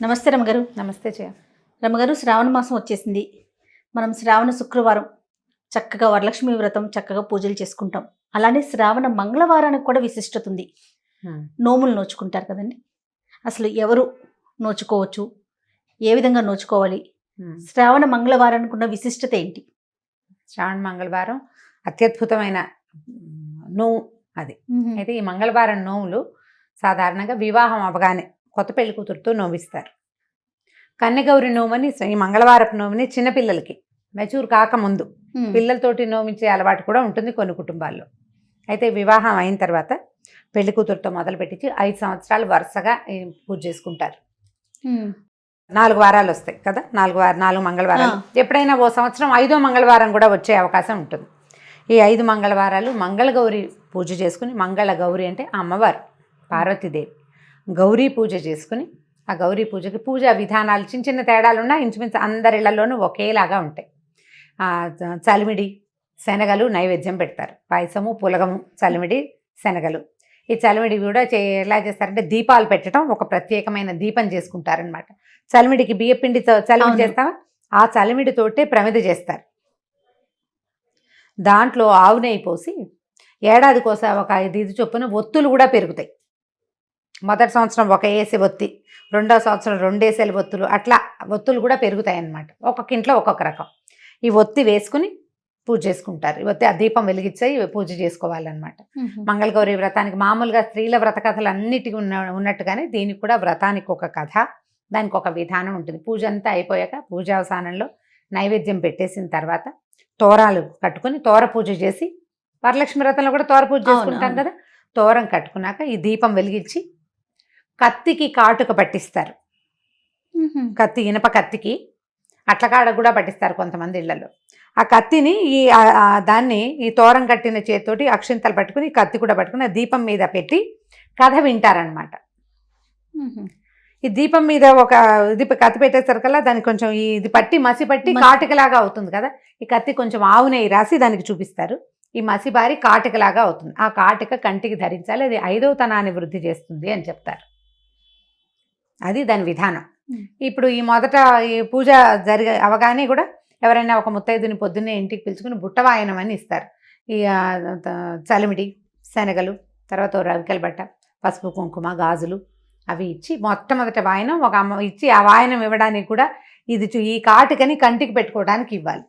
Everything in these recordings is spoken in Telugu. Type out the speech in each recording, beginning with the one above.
నమస్తే రమగారు. నమస్తే జయ. రమగారు, శ్రావణ మాసం వచ్చేసింది. మనం శ్రావణ శుక్రవారం చక్కగా వరలక్ష్మి వ్రతం చక్కగా పూజలు చేసుకుంటాం. అలానే శ్రావణ మంగళవారానికి కూడా విశిష్టత ఉంది. నోములు నోచుకుంటారు కదండి. అసలు ఎవరు నోచుకోవచ్చు, ఏ విధంగా నోచుకోవాలి, శ్రావణ మంగళవారానికి ఉన్న విశిష్టత ఏంటి? శ్రావణ మంగళవారం అత్యద్భుతమైన నోము అది. అయితే ఈ మంగళవారం నోములు సాధారణంగా వివాహం అవగానే కొత్త పెళ్లి కూతురుతో నోవిస్తారు. కన్యగౌరి నోమని, ఈ మంగళవారపు నోమని చిన్నపిల్లలకి మెచ్యూర్ కాకముందు పిల్లలతోటి నోమించే అలవాటు కూడా ఉంటుంది కొన్ని కుటుంబాల్లో. అయితే వివాహం అయిన తర్వాత పెళ్లి కూతురుతో మొదలుపెట్టి 5 సంవత్సరాలు వరుసగా పూజ చేసుకుంటారు. 4 వారాలు వస్తాయి కదా, 4 మంగళవారాలు. ఎప్పుడైనా ఓ సంవత్సరం 5వ మంగళవారం కూడా వచ్చే అవకాశం ఉంటుంది. ఈ 5 మంగళవారాలు మంగళగౌరి పూజ చేసుకుని, మంగళ గౌరి అంటే అమ్మవారు పార్వతీదేవి, గౌరీ పూజ చేసుకుని, ఆ గౌరీ పూజకి పూజా విధానాలు చిన్న చిన్న తేడాలు ఉన్నా ఇంచుమించు అందరిళ్లలోనూ ఒకేలాగా ఉంటాయి. చలిమిడి శనగలు నైవేద్యం పెడతారు. పాయసము, పులగము, చలిమిడి, శనగలు. ఈ చలిమిడి కూడా ఎలా చేస్తారంటే దీపాలు పెట్టడం, ఒక ప్రత్యేకమైన దీపం చేసుకుంటారనమాట. చలిమిడికి బియ్యపిండితో చలిమిడి చేస్తావా, ఆ చలిమిడితోటే ప్రమిద చేస్తారు. దాంట్లో ఆవు నెయ్యి పోసి ఏడాదికోసా ఒక 5 చొప్పున ఒత్తులు కూడా పెరుగుతాయి. మొదటి సంవత్సరం ఒక ఏసి ఒత్తి, 2వ సంవత్సరం 2 ఏసేల ఒత్తులు, అట్లా ఒత్తులు కూడా పెరుగుతాయి అన్నమాట. ఒక్కొక్క ఇంట్లో ఒక్కొక్క రకం. ఈ ఒత్తి వేసుకుని పూజ చేసుకుంటారు. ఒత్తి ఆ దీపం వెలిగించి పూజ చేసుకోవాలన్నమాట. మంగళగౌరి వ్రతానికి మామూలుగా స్త్రీల వ్రత కథలు అన్నిటికీ ఉన్నట్టుగానే దీనికి కూడా వ్రతానికి ఒక కథ, దానికి ఒక విధానం ఉంటుంది. పూజ అంతా అయిపోయాక పూజావసానంలో నైవేద్యం పెట్టేసిన తర్వాత తోరాలు కట్టుకుని తోర పూజ చేసి, వరలక్ష్మి వ్రతంలో కూడా తోర పూజ చేసుకుంటాం కదా, తోరం కట్టుకున్నాక ఈ దీపం వెలిగించి కత్తికి కాటుక పట్టిస్తారు. కత్తి, ఇనప కత్తికి అట్లకాడ కూడా పట్టిస్తారు కొంతమంది ఇళ్లలో. ఆ కత్తిని దాన్ని ఈ తోరం కట్టిన చేతితోటి అక్షింతలు పట్టుకుని కత్తి కూడా పట్టుకుని ఆ దీపం మీద పెట్టి కథ వింటారనమాట. ఈ దీపం మీద ఒక కత్తి పెట్టేసరికల్లా దానికి కొంచెం ఇది పట్టి మసి పట్టి కాటుకలాగా అవుతుంది కదా. ఈ కత్తి కొంచెం ఆవు నెయ్యి రాసి దానికి చూపిస్తారు. ఈ మసిబారి కాటుకలాగా అవుతుంది. ఆ కాటుక కంటికి ధరించాలి, అది 5వ తనాన్ని వృద్ధి చేస్తుంది అని చెప్తారు. అది దాని విధానం. ఇప్పుడు ఈ మొదట ఈ పూజ అవగానే కూడా ఎవరైనా ఒక ముత్తైదుని పొద్దున్నే ఇంటికి పిలుచుకుని బుట్టవాయనం అని ఇస్తారు. ఈ చలిమిడి, శనగలు, తర్వాత రవికల బట్ట, పసుపు, కుంకుమ, గాజులు అవి ఇచ్చి మొట్టమొదటి వాయనం ఒక అమ్మ ఇచ్చి, ఆ వాయనం ఇవ్వడానికి కూడా ఇది ఈ కాటుకని కంటికి పెట్టుకోవడానికి ఇవ్వాలి.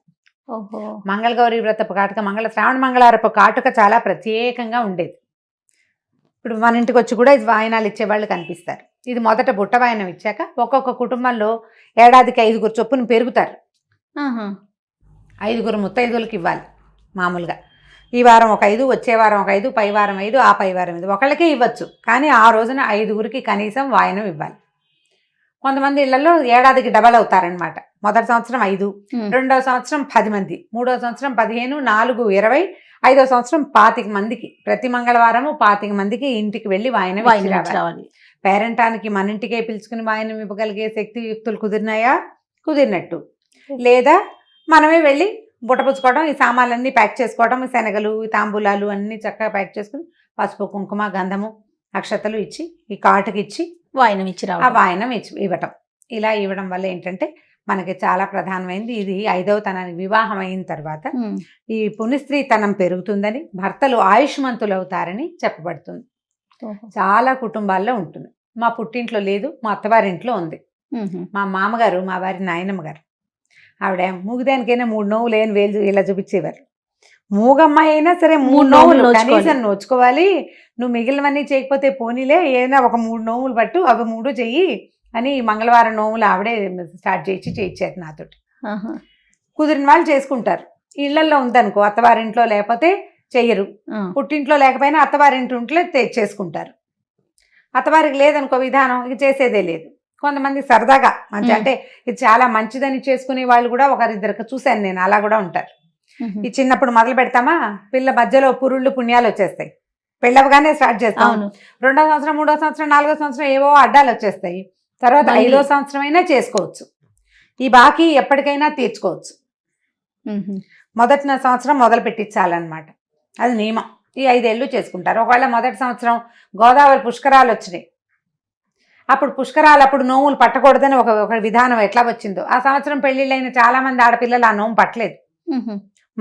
మంగళగౌరి వ్రతపు కాటుక, శ్రావణ మంగళవారపు కాటుక చాలా ప్రత్యేకంగా ఉండేది. ఇప్పుడు మన ఇంటికి వచ్చి కూడా ఇది వాయనాలు ఇచ్చేవాళ్ళు కనిపిస్తారు. ఇది మొదట బుట్ట వాయనం ఇచ్చాక ఒక్కొక్క కుటుంబంలో ఏడాదికి 5 చొప్పున పెరుగుతారు. 5 ముత్తైదులకి ఇవ్వాలి మామూలుగా. ఈ వారం ఒక 5, వచ్చే వారం ఒక 5, పై వారం 5, ఆ పై వారం 5, ఒకళ్ళకే ఇవ్వచ్చు. కానీ ఆ రోజున 5 కనీసం వాయనం ఇవ్వాలి. కొంతమంది ఇళ్లలో ఏడాదికి డబల్ అవుతారనమాట. మొదటి సంవత్సరం 5, 2వ సంవత్సరం 10 మంది, 3వ సంవత్సరం 15, 4, 20, 5వ సంవత్సరం 25 మందికి. ప్రతి మంగళవారము 25 మందికి ఇంటికి వెళ్ళి వాయనం రావాలి. పేరెంటానికి మన ఇంటికే పిలుచుకుని వాయనం ఇవ్వగలిగే శక్తి యుక్తులు కుదిరినాయా, కుదిరినట్టు. లేదా మనమే వెళ్ళి బుట్టపుచ్చుకోవడం, ఈ సామాన్లన్నీ ప్యాక్ చేసుకోవడం, శనగలు, తాంబూలాలు అన్నీ చక్కగా ప్యాక్ చేసుకుని పసుపు, కుంకుమ, గంధము, అక్షతలు ఇచ్చి ఈ కాటుకి ఇచ్చి వాయనం ఇచ్చి ఆ వాయనం ఇవ్వటం. ఇలా ఇవ్వడం వల్ల ఏంటంటే మనకి చాలా ప్రధానమైంది. ఇది 5వ తనానికి వివాహం అయిన తర్వాత ఈ పునిస్త్రీతనం పెరుగుతుందని, భర్తలు ఆయుష్మంతులు అవుతారని చెప్పబడుతుంది. చాలా కుటుంబాల్లో ఉంటుంది. మా పుట్టింట్లో లేదు, మా అత్తవారింట్లో ఉంది. మా మామగారు, మా వారి నాయనమ్మ గారు, ఆవిడ మూగిదానికైనా 3 నోవులు ఏం వేలు ఇలా చూపించేవారు. మూగమ్మాయి అయినా సరే 3 నోవులు కనీసం నోచుకోవాలి, నువ్వు మిగిలినవన్నీ చేయకపోతే పోనీలే, ఏదైనా ఒక 3 నోవులు పట్టు, అవి 3 చెయ్యి అని మంగళవారం నోములు ఆవిడే స్టార్ట్ చేయించారు నాతోటి. కుదిరిన వాళ్ళు చేసుకుంటారు. ఇళ్లల్లో ఉందనుకో, అత్తవారింట్లో లేకపోతే చెయ్యరు, పుట్టింట్లో లేకపోయినా అత్తవారింట్లో చేసుకుంటారు. అత్తవారికి లేదనుకో విధానం, ఇక చేసేదే లేదు. కొంతమంది సరదాగా మంచి, అంటే ఇది చాలా మంచిదని చేసుకునే వాళ్ళు కూడా 1-2 చూశాను నేను, అలా కూడా ఉంటారు. ఈ చిన్నప్పుడు మొదలు పెడతామా, పిల్ల మధ్యలో పురుళ్ళు పుణ్యాలు వచ్చేస్తాయి. పెళ్ళవగానే స్టార్ట్ చేస్తాం. 2వ సంవత్సరం, 3వ సంవత్సరం, 4వ సంవత్సరం ఏవో అడ్డాలు వచ్చేస్తాయి. తర్వాత 5వ సంవత్సరం అయినా చేసుకోవచ్చు. ఈ బాకీ ఎప్పటికైనా తీర్చుకోవచ్చు. మొదటి సంవత్సరం మొదలు పెట్టించాలన్నమాట, అది నియమం. ఈ 5 ఏళ్ళు చేసుకుంటారు. ఒకవేళ మొదటి సంవత్సరం గోదావరి పుష్కరాలు వచ్చినాయి, అప్పుడు పుష్కరాలు అప్పుడు నోములు పట్టకూడదని ఒక విధానం ఎట్లా వచ్చిందో, ఆ సంవత్సరం పెళ్లిళ్ళైన చాలా మంది ఆడపిల్లలు ఆ నోము పట్టలేదు.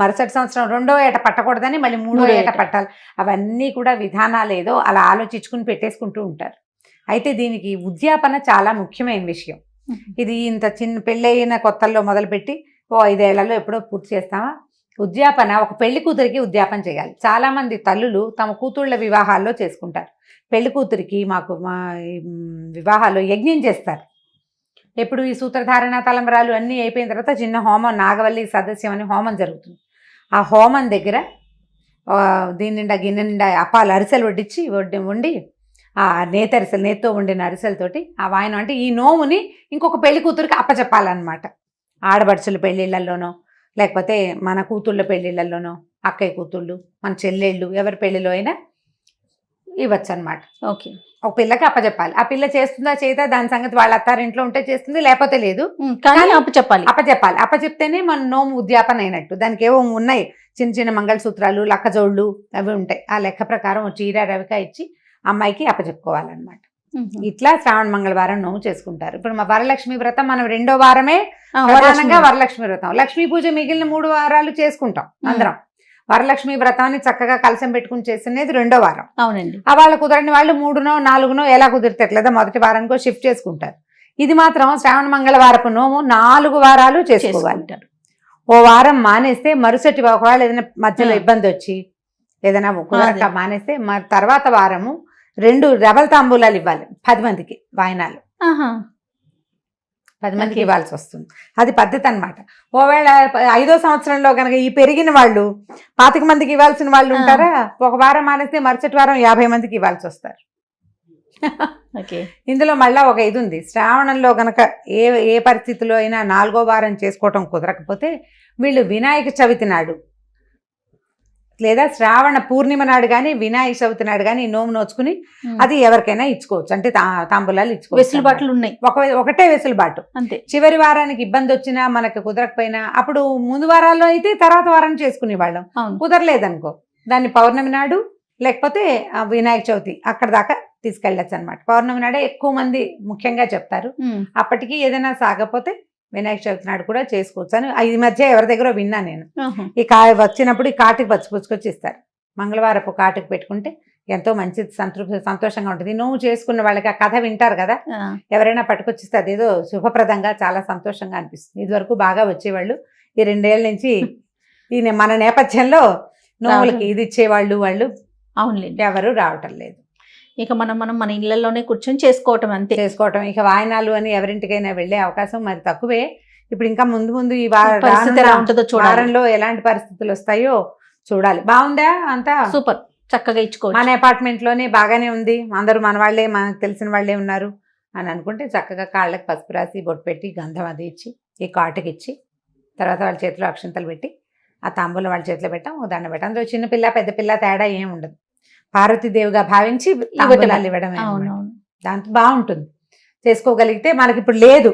మరుసటి సంవత్సరం 2వ ఏట పట్టకూడదని మళ్ళీ 3వ ఏట పట్టాలి. అవన్నీ కూడా విధానాలు ఏదో అలా ఆలోచించుకుని పెట్టేసుకుంటూ ఉంటారు. అయితే దీనికి ఉద్యాపన చాలా ముఖ్యమైన విషయం. ఇది ఇంత చిన్న పెళ్ళైన కొత్తల్లో మొదలుపెట్టి 5 ఏళ్లలో ఎప్పుడో పూర్తి చేస్తామా? ఉద్యాపన, ఒక పెళ్లి కూతురికి ఉద్యాపన చేయాలి. చాలా మంది తల్లులు తమ కూతుళ్ళ వివాహాల్లో చేసుకుంటారు. పెళ్లి కూతురికి మా వివాహాల్లో యజ్ఞం చేస్తారు. ఎప్పుడు ఈ సూత్రధారణ తలంబరాలు అన్నీ అయిపోయిన తర్వాత చిన్న హోమం, నాగవల్లి సదస్యం అని హోమం జరుగుతుంది. ఆ హోమం దగ్గర దీని నిండా గిన్నె నిండా అప్పాలు అరిసెలు వండి ఆ నేతితో వండిన అరిసెలతోటి ఆ వాయనం, అంటే ఈ నోముని ఇంకొక పెళ్లి కూతురికి అప్పచెప్పాలన్నమాట. ఆడబడుచుల పెళ్ళిళ్ళల్లోనో, లేకపోతే మన కూతుళ్ళ పెళ్ళిళ్ళల్లోనో, అక్కయ్య కూతుళ్ళు, మన చెల్లెళ్ళు, ఎవరి పెళ్ళిలో అయినా ఇవ్వచ్చు అనమాట. ఓకే, ఒక పిల్లకి అప్పచెప్పాలి. ఆ పిల్ల చేస్తుందా చేయదా దాని సంగతి వాళ్ళ అత్తారింట్లో ఉంటే చేస్తుంది, లేకపోతే లేదు. కానీ అప్పచెప్పాలి. అప్పచెప్తేనే మన నోము ఉద్యాపన అయినట్టు. దానికి ఏవో ఉన్నాయి, చిన్న చిన్న మంగళసూత్రాలు, లక్కజోళ్ళు అవి ఉంటాయి. ఆ లెక్క ప్రకారం చీర రవిక ఇచ్చి అమ్మాయికి అప్పచెప్పుకోవాలన్నమాట. ఇట్లా శ్రావణ మంగళవారం నోము చేసుకుంటారు. ఇప్పుడు మా వరలక్ష్మి వ్రతం మనం 2వ వారమే ప్రధానంగా వరలక్ష్మి వ్రతం. లక్ష్మీ పూజ మిగిలిన 3 వారాలు చేసుకుంటాం అందరం. వరలక్ష్మి వ్రతాన్ని చక్కగా కలశం పెట్టుకుని చేసినది 2వ వారం. అవునండి. ఆ వాళ్ళు కుదరని వాళ్ళు 3నో 4నో ఎలా కుదిరితేట్లేదా మొదటి వారానికో షిఫ్ట్ చేసుకుంటారు. ఇది మాత్రం శ్రావణ మంగళవారపు నోము 4 వారాలు చేసుకోవాలి. ఓ వారం మానేస్తే మరుసటి, ఒకవేళ ఏదైనా మధ్యలో ఇబ్బంది వచ్చి ఏదైనా కుదరక మానేస్తే మరి తర్వాత వారము 2 రెబల్ తాంబూలాలు ఇవ్వాలి 10 మందికి వాయనాలు. 10 మందికి ఇవ్వాల్సి వస్తుంది. అది పద్ధతి అనమాట. ఓవేళ 5వ సంవత్సరంలో కనుక ఈ పెరిగిన వాళ్ళు 25 మందికి ఇవ్వాల్సిన వాళ్ళు ఉంటారా, ఒక వారం మానేస్తే మరుసటి వారం 50 మందికి ఇవ్వాల్సి వస్తారు. ఇందులో మళ్ళా ఒక ఇది ఉంది. శ్రావణంలో కనుక ఏ పరిస్థితిలో అయినా 4వ వారం చేసుకోవటం కుదరకపోతే వీళ్ళు వినాయక చవితి నాడు లేదా శ్రావణ పూర్ణిమ నాడు కానీ వినాయక చవితి నాడు కానీ నోము నోచుకుని అది ఎవరికైనా ఇచ్చుకోవచ్చు. అంటే తాంబూలాలు ఇచ్చుకోవచ్చు. వెసులుబాట్లు ఉన్నాయి. ఒకటే వెసులుబాటు అంతే. చివరి వారానికి ఇబ్బంది వచ్చినా మనకు కుదరకపోయినా అప్పుడు ముందు వారాల్లో అయితే తర్వాత వారం చేసుకునే వాళ్ళం. కుదరలేదనుకో దాన్ని పౌర్ణమి నాడు లేకపోతే వినాయక చవితి అక్కడ దాకా తీసుకెళ్ళచ్చు అనమాట. పౌర్ణమి నాడే ఎక్కువ మంది ముఖ్యంగా చెప్తారు. అప్పటికి ఏదైనా సాగపోతే వినాయక చవితి నాడు కూడా చేసుకోవచ్చు అని ఈ మధ్య ఎవరి దగ్గర విన్నా నేను. ఈ వచ్చినప్పుడు ఈ కాటికి పుచ్చుకొచ్చి ఇస్తారు. మంగళవారపు కాటికి పెట్టుకుంటే ఎంతో మంచి సంతోషంగా ఉంటుంది. నువ్వు చేసుకున్న వాళ్ళకి ఆ కథ వింటారు కదా, ఎవరైనా పట్టుకొచ్చిస్తే అదేదో శుభప్రదంగా చాలా సంతోషంగా అనిపిస్తుంది. ఇదివరకు బాగా వచ్చేవాళ్ళు. ఈ 2 ఏళ్ళ నుంచి ఈ మన నేపథ్యంలో నోములకి ఇది ఇచ్చేవాళ్ళు వాళ్ళు ఎవరు రావటం లేదు. ఇక మనం మన ఇళ్లలోనే కూర్చొని చేసుకోవటం చేసుకోవటం. ఇక వాయనాలు అని ఎవరింటికైనా వెళ్ళే అవకాశం మరి తక్కువే. ఇప్పుడు ఇంకా ముందు ఈ వారంలో ఎలాంటి పరిస్థితులు వస్తాయో చూడాలి. బాగుందా? అంతా సూపర్, చక్కగా ఇచ్చుకోవచ్చు. మన అపార్ట్మెంట్ లోనే బాగానే ఉంది. అందరూ మన వాళ్ళే, మనకు తెలిసిన వాళ్ళే ఉన్నారు అని అనుకుంటే చక్కగా కాళ్ళకి పసుపు రాసి బొట్టు పెట్టి గంధం అది ఇచ్చి ఈ కాటుకి ఇచ్చి తర్వాత వాళ్ళ చేతిలో అక్షంతలు పెట్టి ఆ తాంబూలం వాళ్ళ చేతిలో పెట్టాం, దండ పెట్టాం. అందులో చిన్నపిల్ల పెద్ద పిల్ల తేడా ఏం ఉండదు. పార్వతీదేవిగా భావించి ఇవ్వడమే. దాంతో బాగుంటుంది. చేసుకోగలిగితే మనకి ఇప్పుడు లేదు,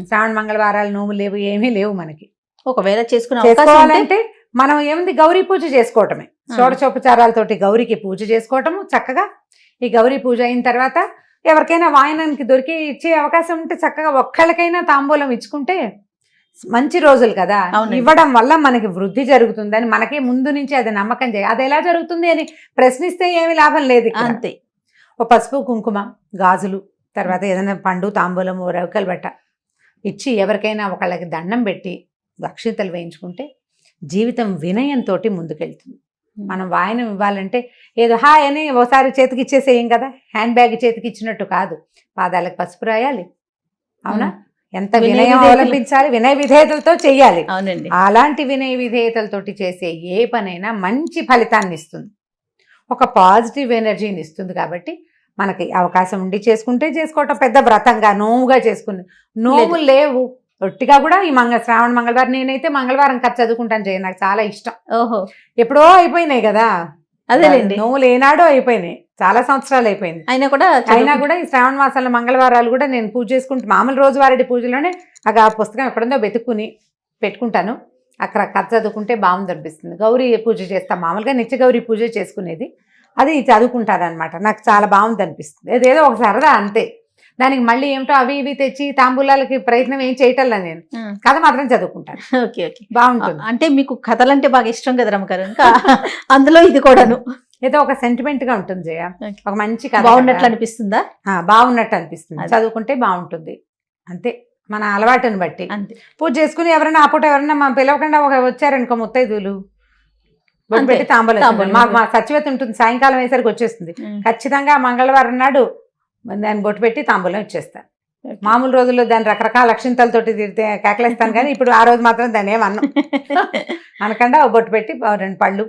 శ్రావణ మంగళవారాలు నోములు లేవు, ఏమీ లేవు మనకి. ఒకవేళ చేసుకోవాలంటే మనం ఏముంది, గౌరీ పూజ చేసుకోవటమే. షోడశోపచారాలతోటి గౌరీకి పూజ చేసుకోవటము చక్కగా. ఈ గౌరీ పూజ అయిన తర్వాత ఎవరికైనా వాయనానికి దొరికి ఇచ్చే అవకాశం ఉంటే చక్కగా ఒక్కళ్ళకైనా తాంబూలం ఇచ్చుకుంటే మంచి రోజులు కదా. ఇవ్వడం వల్ల మనకి వృద్ధి జరుగుతుందని మనకే ముందు నుంచి అది నమ్మకం చేయాలి. అది ఎలా జరుగుతుంది అని ప్రశ్నిస్తే ఏమి లాభం లేదు. అంతే. ఓ పసుపు కుంకుమ గాజులు తర్వాత ఏదైనా పండు తాంబూలము రవికలు బట్ట ఇచ్చి ఎవరికైనా ఒకళ్ళకి దండం పెట్టి అక్షింతలు వేయించుకుంటే జీవితం వినయంతో ముందుకెళ్తుంది. మనం వాయనం ఇవ్వాలంటే ఏదో హాయ్ అని ఒకసారి చేతికి ఇచ్చేసేయం కదా, హ్యాండ్ బ్యాగ్ చేతికి ఇచ్చినట్టు కాదు. పాదాలకు పసుపు రాయాలి, అవునా? ఎంత వినయం అవలంబించాలి, వినయ విధేయతలతో చెయ్యాలి. అవునండి. అలాంటి వినయ విధేయతలతోటి చేసే ఏ పనైనా మంచి ఫలితాన్ని ఇస్తుంది, ఒక పాజిటివ్ ఎనర్జీని ఇస్తుంది. కాబట్టి మనకి అవకాశం ఉండి చేసుకుంటే చేసుకోవటం పెద్ద వ్రతంగా నోముగా చేసుకుని. నోములు లేవు ఒట్టిగా కూడా ఈ శ్రావణ మంగళవారం, నేనైతే మంగళవారం కథ చదువుకుంటాను చేయ, నాకు చాలా ఇష్టం. ఓహో, ఎప్పుడో అయిపోయినాయి కదా, అదేలేండి. నోములు ఏనాడో అయిపోయినాయి, చాలా సంవత్సరాలు అయిపోయింది. అయినా కూడా ఈ శ్రావణ మాసాల మంగళవారాలు కూడా నేను పూజ చేసుకుంటూ మామూలు రోజువారీ పూజలోనే ఆ పుస్తకం ఎక్కడుందో వెతుక్కుని పెట్టుకుంటాను. అక్కడ కథ చదువుకుంటే బాగుంది అనిపిస్తుంది. గౌరీ పూజ చేస్తాం, మామూలుగా నిత్య గౌరీ పూజ చేసుకునేది, అది చదువుకుంటారనమాట. నాకు చాలా బాగుంది అనిపిస్తుంది. ఏదేదో ఒక సరదా అంతే. దానికి మళ్ళీ ఏమిటో అవి ఇవి తెచ్చి తాంబూలాలకి ప్రయత్నం ఏం చేయటంలా నేను కథ మాత్రం చదువుకుంటాను. ఓకే ఓకే, బాగుంటుంది. అంటే మీకు కథలంటే బాగా ఇష్టం కదా రమ్మగారు, ఇంకా అందులో ఇది కూడాను ఏదో ఒక సెంటిమెంట్ గా ఉంటుంది జయ. ఒక మంచి కథ బాగున్నట్లు అనిపిస్తుందా? బాగున్నట్టు అనిపిస్తుంది, చదువుకుంటే బాగుంటుంది అంతే, మన అలవాటుని బట్టి. అంతే. పూజ చేసుకుని ఎవరైనా ఆ పూట ఎవరైనా మా పిలవకుండా వచ్చారనుకో ముత్తైదులు బొట్టు పెట్టి తాంబూలం, మాకు మా సచివత ఉంటుంది, సాయంకాలం అయ్యేసరికి వచ్చేస్తుంది. ఖచ్చితంగా మంగళవారం నాడు దాన్ని బొట్టు పెట్టి తాంబూలం ఇచ్చేస్తాను. మామూలు రోజుల్లో దాన్ని రకరకాల అక్షింతలతోటి తిరిగితే కేకలేస్తాను, కానీ ఇప్పుడు ఆ రోజు మాత్రం దాన్ని ఏమన్నాం అనకుండా బొట్టు పెట్టి 2 పళ్ళు,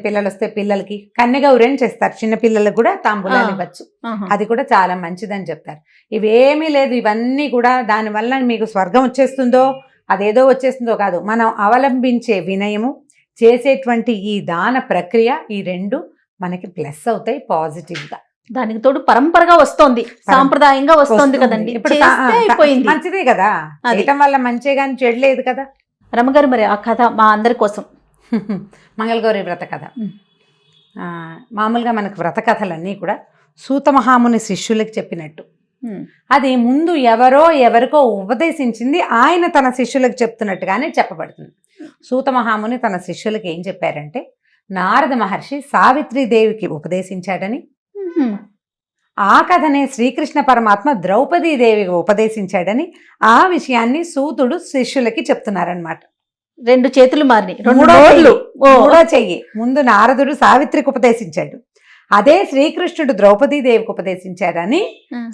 పిల్లలు వస్తే పిల్లలకి కన్యగౌరిని చేస్తారు, చిన్న పిల్లలకు కూడా తాంబూలాలు ఇవ్వచ్చు, అది కూడా చాలా మంచిదని చెప్తారు. ఇవేమీ లేదు, ఇవన్నీ కూడా దానివల్ల మీకు స్వర్గం వచ్చేస్తుందో అదేదో వచ్చేస్తుందో కాదు, మనం అవలంబించే వినయము, చేసేటువంటి ఈ దాన ప్రక్రియ, ఈ 2 మనకి ప్లస్ అవుతాయి పాజిటివ్గా. దానికి తోడు పరంపరగా వస్తోంది, సాంప్రదాయంగా వస్తుంది కదండి, ఇప్పుడు మంచిదే కదా, చేయటం వల్ల మంచిగా కానీ చెడలేదు కదా. రమ్మగారు, మరి ఆ కథ మా అందరి కోసం మంగళగౌరి వ్రత కథ. మామూలుగా మనకు వ్రత కథలన్నీ కూడా సూతమహాముని శిష్యులకి చెప్పినట్టు, అది ముందు ఎవరికో ఉపదేశించింది, ఆయన తన శిష్యులకు చెప్తున్నట్టుగానే చెప్పబడుతుంది. సూతమహాముని తన శిష్యులకి ఏం చెప్పారంటే, నారద మహర్షి సావిత్రీదేవికి ఉపదేశించాడని, ఆ కథనే శ్రీకృష్ణ పరమాత్మ ద్రౌపదీదేవికి ఉపదేశించాడని, ఆ విషయాన్ని సూతుడు శిష్యులకి చెప్తున్నారనమాట. 2 చేతులు మారినాయి, 2 మూడో చెయ్యి. ముందు నారదుడు సావిత్రికి ఉపదేశించాడు, అదే శ్రీకృష్ణుడు ద్రౌపదీదేవికి ఉపదేశించాడని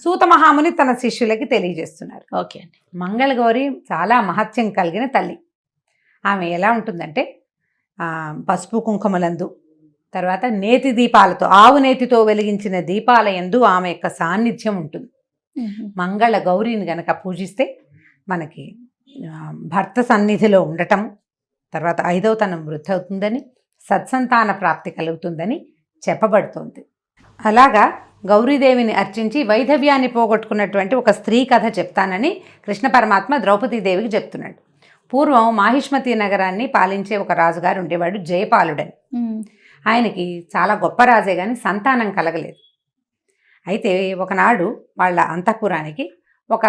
సూతమహాముని తన శిష్యులకి తెలియజేస్తున్నారు. ఓకే అండి. మంగళగౌరి చాలా మహత్యం కలిగిన తల్లి. ఆమె ఎలా ఉంటుందంటే, పసుపు కుంకుమలందు, తర్వాత నేతి దీపాలతో, ఆవు నేతితో వెలిగించిన దీపాల యందు ఆమె యొక్క సాన్నిధ్యం ఉంటుంది. మంగళ గౌరిని గనక పూజిస్తే మనకి భర్త సన్నిధిలో ఉండటం, తర్వాత 5వ తనం వృద్ధి అవుతుందని, సత్సంతాన ప్రాప్తి కలుగుతుందని చెప్పబడుతుంది. అలాగా గౌరీదేవిని అర్చించి వైధవ్యాన్ని పోగొట్టుకున్నటువంటి ఒక స్త్రీ కథ చెప్తానని కృష్ణ పరమాత్మ ద్రౌపదీదేవికి చెప్తున్నాడు. పూర్వం మాహిష్మతి నగరాన్ని పాలించే ఒక రాజుగారు ఉండేవాడు, జయపాలుడని. ఆయనకి చాలా గొప్ప రాజే కానీ సంతానం కలగలేదు. అయితే ఒకనాడు వాళ్ళ అంతఃపురానికి ఒక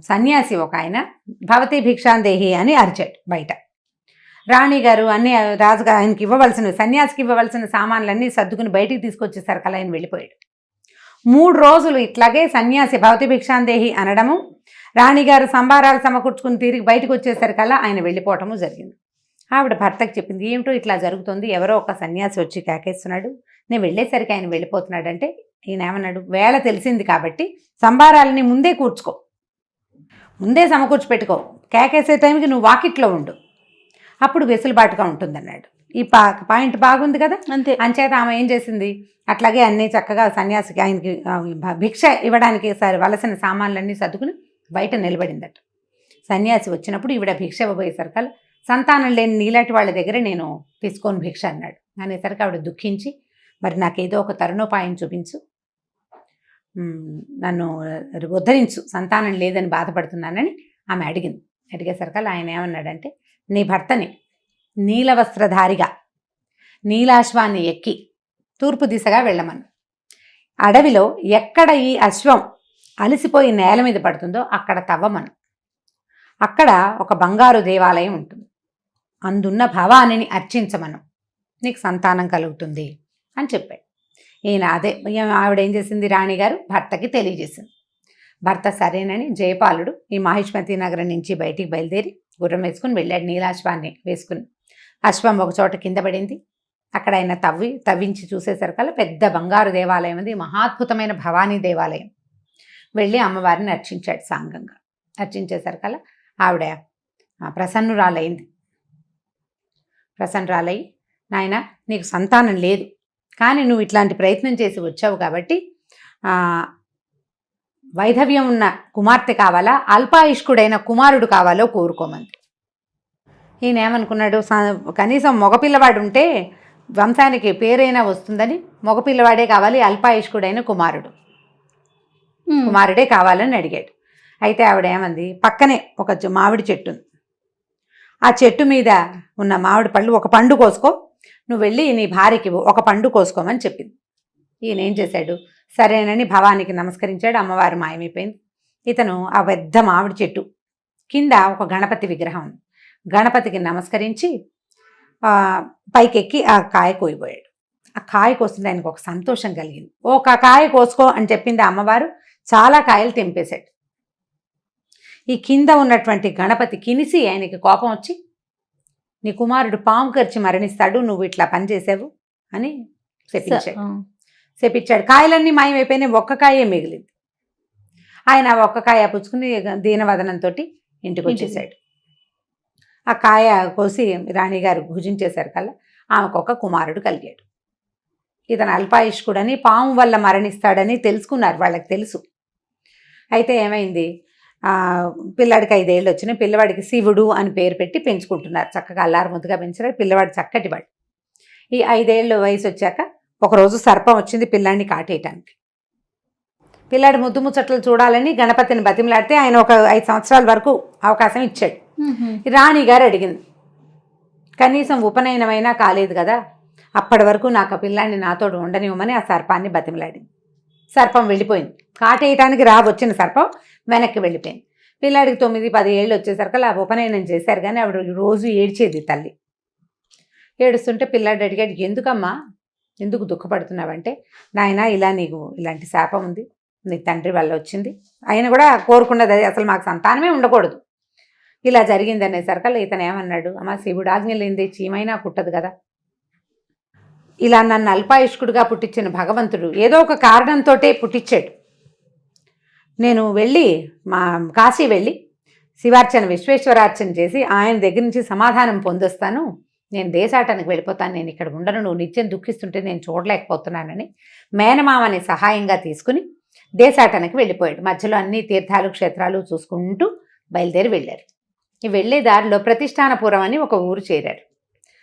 సన్యాసి, ఒక ఆయన భవతి భిక్షాందేహి అని అరిచాడు బయట. రాణిగారు అన్ని రాజుగా ఆయనకి ఇవ్వవలసిన, సన్యాసికి ఇవ్వవలసిన సామాన్లన్నీ సర్దుకుని బయటికి తీసుకొచ్చేసరికి అలా ఆయన వెళ్ళిపోయాడు. 3 రోజులు ఇట్లాగే సన్యాసి భవతి భిక్షాందేహి అనడము, రాణిగారు సంబారాలు సమకూర్చుకుని తిరిగి బయటకు వచ్చేసరికల్లా ఆయన వెళ్ళిపోవటము జరిగింది. ఆవిడ భర్తకు చెప్పింది, ఏమిటో ఇట్లా జరుగుతుంది, ఎవరో ఒక సన్యాసి వచ్చి కేకేస్తున్నాడు, నేను వెళ్ళేసరికి ఆయన వెళ్ళిపోతున్నాడంటే ఈయన ఏమన్నాడు, వేళ తెలిసింది కాబట్టి సంబారాలని ముందే కూర్చుకో, ముందే సమకూర్చి పెట్టుకో, కేకేసే టైంకి నువ్వు వాకిట్లో ఉండు, అప్పుడు వెసులుబాటుగా ఉంటుందన్నాడు. ఈ పాయింట్ బాగుంది కదా. అంతే. అంచేత ఆమె ఏం చేసింది, అట్లాగే అన్నీ చక్కగా సన్యాసికి ఆయనకి భిక్ష ఇవ్వడానికి వలసిన సామాన్లన్నీ సర్దుకుని బయట నిలబడిందట. సన్యాసి వచ్చినప్పుడు ఈవిడ భిక్ష ఇవ్వబోయేసరికల్లా, సంతానం లేని నీలాంటి వాళ్ళ దగ్గర నేను తీసుకొని భిక్ష అన్నాడు. అనేసరికి ఆవిడ దుఃఖించి, మరి నాకేదో ఒక తరుణోపాయం చూపించు, నన్ను ఉద్ధరించు, సంతానం లేదని బాధపడుతున్నానని ఆమె అడిగింది. అడిగేసరికల్లా ఆయన ఏమన్నాడంటే, నీ భర్తని నీలవస్త్రధారిగా నీలాశ్వాన్ని ఎక్కి తూర్పు దిశగా వెళ్ళమను, అడవిలో ఎక్కడ ఈ అశ్వం అలసిపోయి నేల మీద పడుతుందో అక్కడ తవ్వమను, అక్కడ ఒక బంగారు దేవాలయం ఉంటుంది, అందున్న భవానిని అర్చించమను, నీకు సంతానం కలుగుతుంది అని చెప్పాడు. ఈయన అదే ఆవిడ ఏం చేసింది, రాణిగారు భర్తకి తెలియజేసింది. భర్త సరేనని జయపాలుడు ఈ మాహిష్మతి నగరం నుంచి బయటికి బయలుదేరి గుర్రం వేసుకుని వెళ్ళాడు, నీలాశ్వాన్ని వేసుకుని. అశ్వం ఒక చోట కింద పడింది. అక్కడ ఆయన తవ్వించి చూసేసరికల్లా పెద్ద బంగారు దేవాలయం ఉంది, మహాద్భుతమైన భవానీ దేవాలయం. వెళ్ళి అమ్మవారిని అర్చించాడు సాంగంగా. అర్చించేసరికల్లా ఆవిడ ప్రసన్నురాలయ్యి, నాయన నీకు సంతానం లేదు, కానీ నువ్వు ఇట్లాంటి ప్రయత్నం చేసి వచ్చావు కాబట్టి వైధవ్యం ఉన్న కుమార్తె కావాలా, అల్పాయుష్కుడైన కుమారుడు కావాలో కోరుకోమంది. ఈయన ఏమనుకున్నాడు, కనీసం మగపిల్లవాడు ఉంటే వంశానికి పేరైనా వస్తుందని, మగపిల్లవాడే కావాలి, అల్పాయుష్కుడైన కుమారుడే కావాలని అడిగాడు. అయితే ఆవిడ ఏమంది, పక్కనే ఒక మామిడి చెట్టు ఉంది, ఆ చెట్టు మీద ఉన్న మామిడి పళ్ళు ఒక పండు కోసుకో, నువ్వు వెళ్ళి నీ భార్యకి ఒక పండు కోసుకోమని చెప్పింది. ఈయన ఏం చేశాడు, సరేనని భవానికి నమస్కరించాడు. అమ్మవారు మాయమైపోయింది. ఇతను ఆ పెద్ద మామిడి చెట్టు కింద ఒక గణపతి విగ్రహం ఉంది. గణపతికి నమస్కరించి పైకెక్కి ఆ కాయ కోయిపోయాడు. ఆ కాయ కోస్తుంది ఆయనకు ఒక సంతోషం కలిగింది. ఒక కాయ కోసుకో అని చెప్పింది అమ్మవారు. చాలా కాయలు తెంపేశాడు. ఈ కింద ఉన్నటువంటి గణపతి కినిసి ఆయనకి కోపం వచ్చి, నీ కుమారుడు పాము కరిచి మరణిస్తాడు, నువ్వు ఇట్లా పని చేసావు అని శపించాడు. కాయలన్నీ మాయమైపోయినాయి, ఒక్క కాయే మిగిలింది. ఆయన ఒక్క కాయ పుచ్చుకుని దీనవదనంతో ఇంటికి వచ్చేసాడు. ఆ కాయ కోసి రాణిగారు భుజించేశారు కల్లా ఆమెకు ఒక కుమారుడు కలిగాడు. ఇతను అల్పాయుష్కుడని, పాము వల్ల మరణిస్తాడని తెలుసుకున్నారు, వాళ్ళకి తెలుసు. అయితే ఏమైంది, పిల్లాడికి 5 ఏళ్ళు వచ్చినాయి. పిల్లవాడికి శివుడు అని పేరు పెట్టి పెంచుకుంటున్నారు. చక్కగా అల్లారు ముద్దుగా పెంచారు. పిల్లవాడు చక్కటివాడు. ఈ 5 ఏళ్ళు వయసు వచ్చాక ఒకరోజు సర్పం వచ్చింది పిల్లాడిని కాటేయటానికి. పిల్లాడి ముద్దు ముచ్చట్లు చూడాలని గణపతిని బతిమలాడితే ఆయన ఒక 5 సంవత్సరాల వరకు అవకాశం ఇచ్చాడు. రాణిగారు అడిగింది, కనీసం ఉపనయనమైనా కాలేదు కదా, అప్పటి వరకు నాకు ఆ పిల్లాడిని నాతోడు ఉండనివ్వమని ఆ సర్పాన్ని బతిమలాడింది. సర్పం వెళ్ళిపోయింది. కాటేయటానికి వచ్చిన సర్పం వెనక్కి వెళ్ళిపోయింది. పిల్లాడికి 9-10 ఏళ్ళు వచ్చేసరికి ఆ ఉపనయనం చేశారు. కానీ ఆవిడ రోజు ఏడ్చేది తల్లి. ఏడుస్తుంటే పిల్లాడు అడిగాడు, ఎందుకమ్మా, ఎందుకు దుఃఖపడుతున్నావంటే, నాయన ఇలా నీకు ఇలాంటి శాపం ఉంది, నీ తండ్రి వల్ల వచ్చింది, ఆయన కూడా కోరుకున్నది అది, అసలు మాకు సంతానమే ఉండకూడదు, ఇలా జరిగింది అనేసరికల్లా ఇతను ఏమన్నాడు, అమ్మ శివుడు ఆజ్ఞ లేనిదే చీమైనా పుట్టదు కదా, ఇలా నన్ను అల్పాయుష్కుడిగా పుట్టించిన భగవంతుడు ఏదో ఒక కారణంతో పుట్టించాడు. నేను వెళ్ళి కాశీ వెళ్ళి శివార్చన విశ్వేశ్వరార్చన చేసి ఆయన దగ్గర నుంచి సమాధానం పొందొస్తాను, నేను దేశాటానికి వెళ్ళిపోతాను, నేను ఇక్కడ ఉండను, నువ్వు నిత్యం దుఃఖిస్తుంటే నేను చూడలేకపోతున్నానని మేనమామని సహాయంగా తీసుకుని దేశాటానికి వెళ్ళిపోయాడు. మధ్యలో అన్ని తీర్థాలు క్షేత్రాలు చూసుకుంటూ బయలుదేరి వెళ్ళారు. ఈ వెళ్ళే దారిలో ప్రతిష్టానపురం అని ఒక ఊరు చేరారు.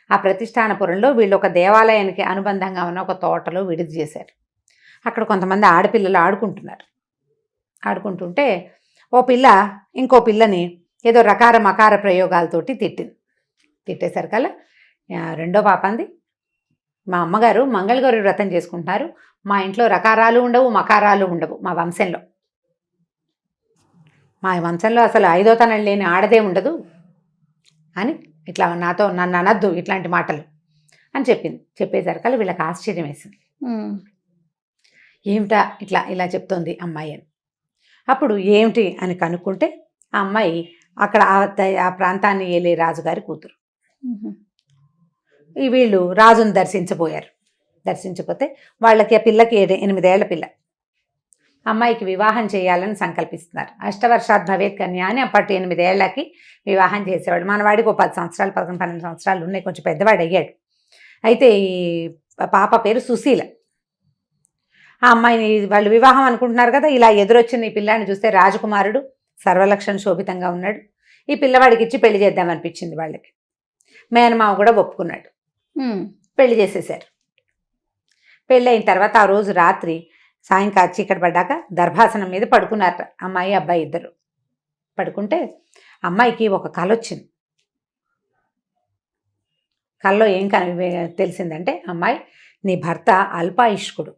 ఆ ప్రతిష్టానపురంలో వీళ్ళు ఒక దేవాలయానికి అనుబంధంగా ఉన్న ఒక తోటలో విడిది చేశారు. అక్కడ కొంతమంది ఆడపిల్లలు ఆడుకుంటుంటే ఓ పిల్ల ఇంకో పిల్లని ఏదో రకార మకార ప్రయోగాలతోటి తిట్టేసరికల్లా రెండో పాప అంది, మా అమ్మగారు మంగళగౌరి వ్రతం చేసుకుంటున్నారు, మా ఇంట్లో రకారాలు ఉండవు మకారాలు ఉండవు, మా వంశంలో అసలు 5వ తనం లేని ఆడదే ఉండదు అని ఇట్లా నన్ను అనద్దు ఇట్లాంటి మాటలు అని చెప్పింది. చెప్పేసరికల్లా వీళ్ళకి ఆశ్చర్యం వేసింది, ఏమిటా ఇలా చెప్తోంది అమ్మాయి అని. అప్పుడు ఏమిటి అని కనుక్కుంటే ఆ అమ్మాయి అక్కడ ఆ ప్రాంతాన్ని ఏలే రాజుగారి కూతురు. వీళ్ళు రాజును దర్శించపోతే వాళ్ళకి ఆ పిల్లకి 8 ఏళ్ల పిల్ల, అమ్మాయికి వివాహం చేయాలని సంకల్పిస్తున్నారు. అష్టవర్షాత్ భవేత్ కన్య అని అప్పటి 8 ఏళ్లకి వివాహం చేసేవాడు. మనవాడికి 10 సంవత్సరాలు 11-12 సంవత్సరాలు ఉన్నాయి, కొంచెం పెద్దవాడు అయ్యాడు. అయితే ఈ పాప పేరు సుశీల. ఆ అమ్మాయిని వాళ్ళు వివాహం అనుకుంటున్నారు కదా, ఇలా ఎదురొచ్చిన ఈ పిల్లాన్ని చూస్తే రాజకుమారుడు సర్వలక్షణ శోభితంగా ఉన్నాడు, ఈ పిల్లవాడికి ఇచ్చి పెళ్లి చేద్దామనిపించింది వాళ్ళకి. మేనమామ కూడా ఒప్పుకున్నాడు, పెళ్లి చేసేసారు. పెళ్ళి అయిన తర్వాత ఆ రోజు రాత్రి సాయంకాలం చీకటి పడ్డాక దర్భాసనం మీద పడుకున్నారు అమ్మాయి అబ్బాయి ఇద్దరు. పడుకుంటే అమ్మాయికి ఒక కల వచ్చింది. కల్లో ఏం తెలిసిందంటే, అమ్మాయి నీ భర్త అల్పాయుష్కుడు,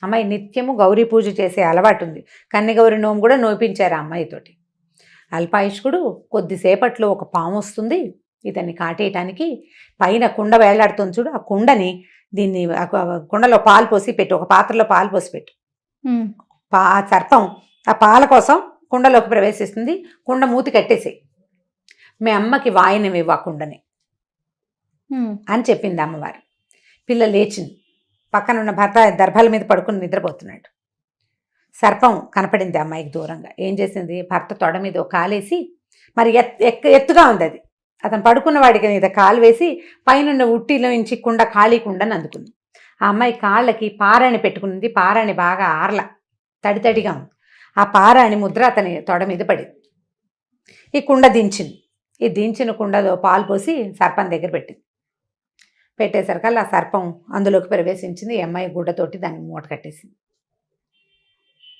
అమ్మాయి నిత్యము గౌరీ పూజ చేసే అలవాటు ఉంది, కన్యగౌరి నోము కూడా నోపించారు ఆ అమ్మాయితోటి. అల్పాయుష్కుడు కొద్దిసేపట్లో ఒక పాము వస్తుంది ఇతన్ని కాటేయటానికి, పైన కుండ వేలాడుతుంది చూడు, ఆ కుండని కుండలో పాలు పోసి పెట్టు, ఒక పాత్రలో పాలు పోసి పెట్టు, ఆ సర్పం ఆ పాల కోసం కుండలోకి ప్రవేశిస్తుంది, కుండ మూతి కట్టేసి మీ అమ్మకి వాయినం ఇవ్వు ఆ కుండని అని చెప్పింది అమ్మవారు. పిల్ల లేచింది, పక్కన ఉన్న భర్త దర్భాల మీద పడుకుని నిద్రపోతున్నాడు. సర్పం కనపడింది అమ్మాయికి దూరంగా. ఏం చేసింది, భర్త తొడ మీద ఒక కాలేసి, మరి ఎత్తుగా ఉంది అది, అతను పడుకున్న వాడికి మీద కాలు వేసి పైన ఉట్టిలో నుంచి ఖాళీ కుండని అందుకుంది. ఆ అమ్మాయి కాళ్ళకి పారాణి పెట్టుకున్నది, పారాణి బాగా తడితడిగా ఉంది. ఆ పారాణి ముద్ర అతని తొడ మీద పడింది. ఈ కుండ దించింది, ఈ దించిన కుండలో పాలు పోసి సర్పం దగ్గర పెట్టేసరికల్లా ఆ సర్పం అందులోకి ప్రవేశించింది. ఈ అమ్మాయి గుడ్డతోటి దాన్ని మూట కట్టేసింది.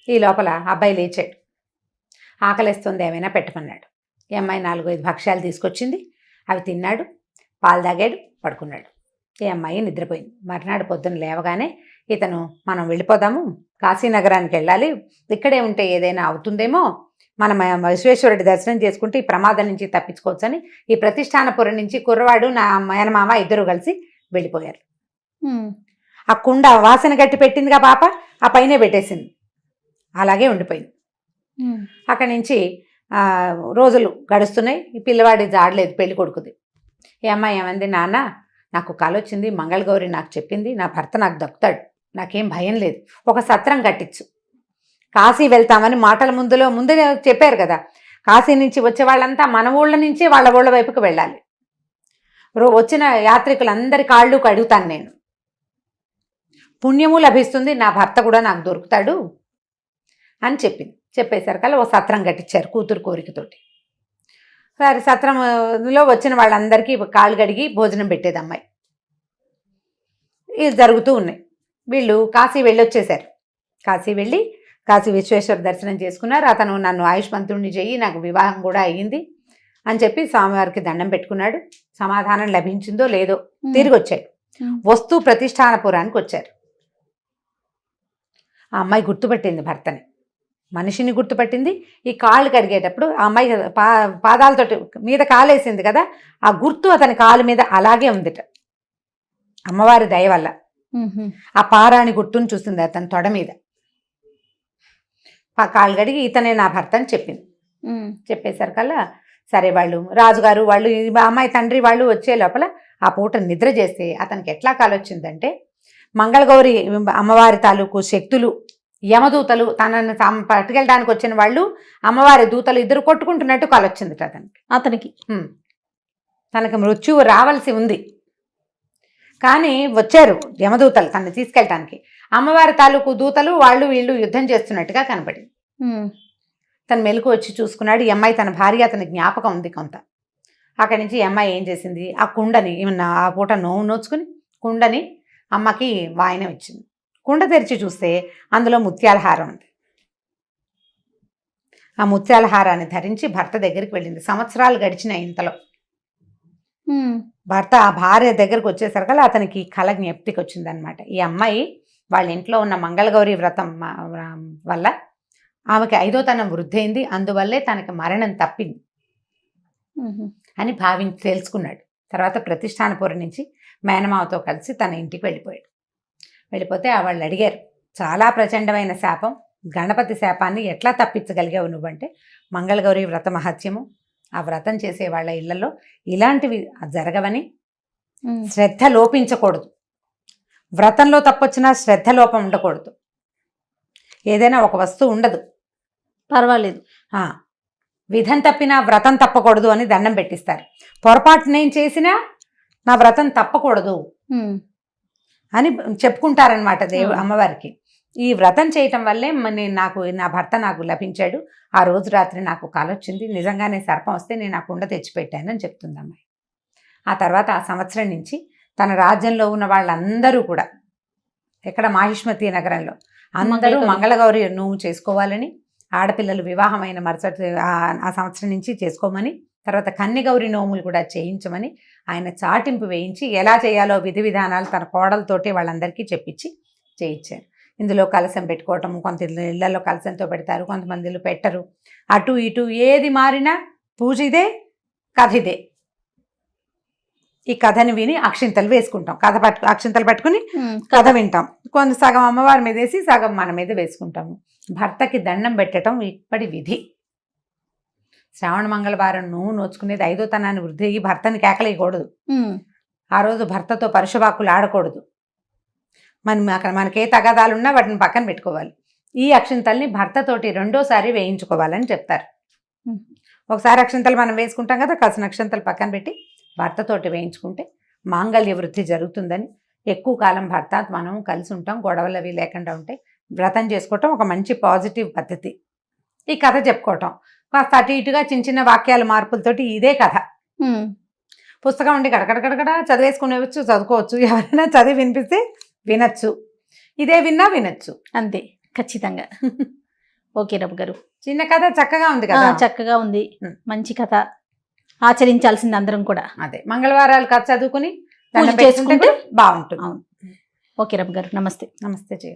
ఈ లోపల అబ్బాయి లేచాడు, ఆకలిస్తుంది ఏమైనా పెట్టమన్నాడు. ఈ అమ్మాయి 4-5 భక్ష్యాలు తీసుకొచ్చింది, అవి తిన్నాడు, పాలు తాగాడు, పడుకున్నాడు. ఈ అమ్మాయి నిద్రపోయింది. మర్నాడు పొద్దున్న లేవగానే ఇతను మనం వెళ్ళిపోదాము, కాశీనగరానికి వెళ్ళాలి, ఇక్కడే ఉంటే ఏదైనా అవుతుందేమో, మనం విశ్వేశ్వరుడి దర్శనం చేసుకుంటే ఈ ప్రమాదం నుంచి తప్పించుకోవచ్చని ఈ ప్రతిష్టానపురం నుంచి కుర్రవాడు నా మేనమామ ఇద్దరు కలిసి వెళ్ళిపోయారు. ఆ కుండ వాసన గట్టి పెట్టిందిగా పాప, ఆ పైనే పెట్టేసింది, అలాగే ఉండిపోయింది. అక్కడి నుంచి రోజులు గడుస్తున్నాయి. ఈ పిల్లవాడి జాడలేదు పెళ్లి కొడుకుది. ఈ అమ్మాయి ఏమంది, నాన్న నాకు కల వచ్చింది, మంగళగౌరి నాకు చెప్పింది, నా భర్త నాకు దక్కుతాడు, నాకేం భయం లేదు, ఒక సత్రం కట్టించు, కాశీ వెళ్తామని మాటల ముందే చెప్పారు కదా, కాశీ నుంచి వచ్చే వాళ్ళంతా మన ఊళ్ళ నుంచి వాళ్ళ ఊళ్ళ వైపుకి వెళ్ళాలి, వచ్చిన యాత్రికులందరి కాళ్ళు కడుగుతాను నేను, పుణ్యము లభిస్తుంది, నా భర్త కూడా నాకు దొరుకుతాడు అని చెప్పింది. చెప్పేసరికల్లా ఓ సత్రం కట్టించారు కూతురు కోరికతోటి. సరే సత్రంలో వచ్చిన వాళ్ళందరికీ కాళ్ళు కడిగి భోజనం పెట్టేది అమ్మాయి. ఇది జరుగుతూ ఉన్నాయి. వీళ్ళు కాశీ వెళ్ళొచ్చేశారు. కాశీ వెళ్ళి కాశీ విశ్వేశ్వర దర్శనం చేసుకున్నారు. అతను నన్ను ఆయుష్మంతుడిని చెయ్యి, నాకు వివాహం కూడా అయ్యింది అని చెప్పి స్వామివారికి దండం పెట్టుకున్నాడు. సమాధానం లభించిందో లేదో తిరిగి వచ్చాడు. వస్తూ ప్రతిష్టానపురానికి వచ్చారు. ఆ అమ్మాయి గుర్తుపట్టింది భర్తని, మనిషిని గుర్తుపట్టింది. ఈ కాళ్ళు కడిగేటప్పుడు ఆ అమ్మాయి పాదాలతోటి మీద కాలేసింది కదా, ఆ గుర్తు అతని కాలు మీద అలాగే ఉందిట. అమ్మవారి దయ వల్ల ఆ పారాణి గుర్తుని చూసింది అతని తొడ మీద. ఆ కాళ్ళు కడిగి ఇతనే నా భర్త అని చెప్పింది. చెప్పేసరికల్లా సరే వాళ్ళు రాజుగారు వాళ్ళు అమ్మాయి తండ్రి వాళ్ళు వచ్చే లోపల ఆ పూట నిద్ర చేస్తే అతనికి ఎట్లా కాలొచ్చిందంటే, మంగళగౌరి అమ్మవారి తాలూకు శక్తులు, యమదూతలు తనని పట్టుకెళ్ళడానికి వచ్చిన వాళ్ళు అమ్మవారి దూతలు ఇద్దరు కొట్టుకుంటున్నట్టు కాలొచ్చింది అతనికి. తనకి మృత్యువు రావాల్సి ఉంది కానీ వచ్చారు యమదూతలు తనని తీసుకెళ్ళటానికి. అమ్మవారి తాలూకు దూతలు వాళ్ళు వీళ్ళు యుద్ధం చేస్తున్నట్టుగా కనపడింది. తను మెలకు వచ్చి చూసుకున్నాడు. ఈ అమ్మాయి తన భార్య అతని జ్ఞాపకం ఉంది కొంత. అక్కడి నుంచి ఈ అమ్మాయి ఏం చేసింది, ఆ కుండని ఆ పూట నోచుకుని కుండని అమ్మకి వాయనం ఇచ్చింది. కుండ తెరిచి చూస్తే అందులో ముత్యాల హారం ఉంది. ఆ ముత్యాల హారాన్ని ధరించి భర్త దగ్గరికి వెళ్ళింది. సంవత్సరాలు గడిచినాయి. ఇంతలో భర్త ఆ భార్య దగ్గరకు వచ్చేసరికి అతనికి కళ జ్ఞప్తికి వచ్చిందనమాట. ఈ అమ్మాయి వాళ్ళ ఇంట్లో ఉన్న మంగళగౌరి వ్రతం వల్ల ఆమెకి 5వ తనం వృద్ధి అయింది, అందువల్లే తనకి మరణం తప్పింది అని భావించి తెలుసుకున్నాడు. తర్వాత ప్రతిష్టానపురం నుంచి మేనమావతో కలిసి తన ఇంటికి వెళ్ళిపోయాడు. వెళ్ళిపోతే వాళ్ళు అడిగారు, చాలా ప్రచండమైన శాపం, గణపతి శాపాన్ని ఎట్లా తప్పించగలిగావు నువ్వంటే, మంగళగౌరి వ్రత మహత్యము, ఆ వ్రతం చేసే వాళ్ళ ఇళ్లలో ఇలాంటివి జరగవని, శ్రద్ధ లోపించకూడదు, వ్రతంలో తప్పొచ్చినా శ్రద్ధ లోపం ఉండకూడదు, ఏదైనా ఒక వస్తువు ఉండదు పర్వాలేదు, విధం తప్పినా వ్రతం తప్పకూడదు అని దండం పెట్టిస్తారు. పొరపాటు నేను చేసినా నా వ్రతం తప్పకూడదు అని చెప్పుకుంటారనమాట అమ్మవారికి. ఈ వ్రతం చేయటం వల్లే నా భర్త నాకు లభించాడు, ఆ రోజు రాత్రి నాకు కాలొచ్చింది, నిజంగానే సర్పం వస్తే నేను ఆ కుండ తెచ్చిపెట్టానని చెప్తుంది అమ్మాయి. ఆ తర్వాత ఆ సంవత్సరం నుంచి తన రాజ్యంలో ఉన్న వాళ్ళందరూ కూడా, ఎక్కడ మాహిష్మతి నగరంలో అందరూ మంగళగౌరి నోము చేసుకోవాలని, ఆడపిల్లలు వివాహమైన మరుసటి ఆ సంవత్సరం నుంచి చేసుకోమని, తర్వాత కన్యగౌరి నోములు కూడా చేయించమని ఆయన చాటింపు వేయించి ఎలా చేయాలో విధి విధానాలు తన కోడలతోటి వాళ్ళందరికీ చెప్పించి చేయించారు. ఇందులో కలశం పెట్టుకోవటం, కొంత ఇళ్లలో కలశంతో పెడతారు, కొంతమందిలో పెట్టరు. అటు ఇటు ఏది మారినా పూజ ఇదే, కథ ఇదే. ఈ కథని విని అక్షింతలు వేసుకుంటాం, అక్షింతలు పట్టుకుని కథ వింటాం. కొంత సగం అమ్మవారి మీద వేసి సగం మన మీద వేసుకుంటాము. భర్తకి దండం పెట్టడం ఇప్పటి విధి. శ్రావణ మంగళవారం నువ్వు నోచుకునేది 5వ తనాన్ని వృద్ధి అయ్యి భర్తని కేకలేయకూడదు. ఆ రోజు భర్తతో పరుషవాక్కులు ఆడకూడదు. మనకే తగాదాలున్నా వాటిని పక్కన పెట్టుకోవాలి. ఈ అక్షింతల్ని భర్తతోటి 2వసారి వేయించుకోవాలని చెప్తారు. ఒకసారి అక్షింతలు మనం వేసుకుంటాం కదా, కాసిన అక్షింతలు పక్కన పెట్టి భర్తతోటి వేయించుకుంటే మాంగళ్య వృద్ధి జరుగుతుందని, ఎక్కువ కాలం భర్త మనం కలిసి ఉంటాం, గొడవలు అవి లేకుండా ఉంటాయి. వ్రతం చేసుకోవటం ఒక మంచి పాజిటివ్ పద్ధతి. ఈ కథ చెప్పుకోవటం కాస్త అటు ఇటుగా చిన్న చిన్న వాక్యాల మార్పులతోటి ఇదే కథ. పుస్తకం ఉండి కడకడకడకడ చదివేసుకునేవచ్చు, చదువుకోవచ్చు, ఎవరైనా చదివి వినిపిస్తే వినొచ్చు, ఇదే విన్నా వినొచ్చు, అంతే. ఖచ్చితంగా. ఓకే రమ్మ గారు, చిన్న కథ చక్కగా ఉంది కదా, చక్కగా ఉంది, మంచి కథ, ఆచరించాల్సింది అందరం కూడా. అదే మంగళవారాలు కథ చదువుకుని చేసుకుంటే బాగుంటుంది. ఓకే రమ్య గారు, నమస్తే. నమస్తే జయ.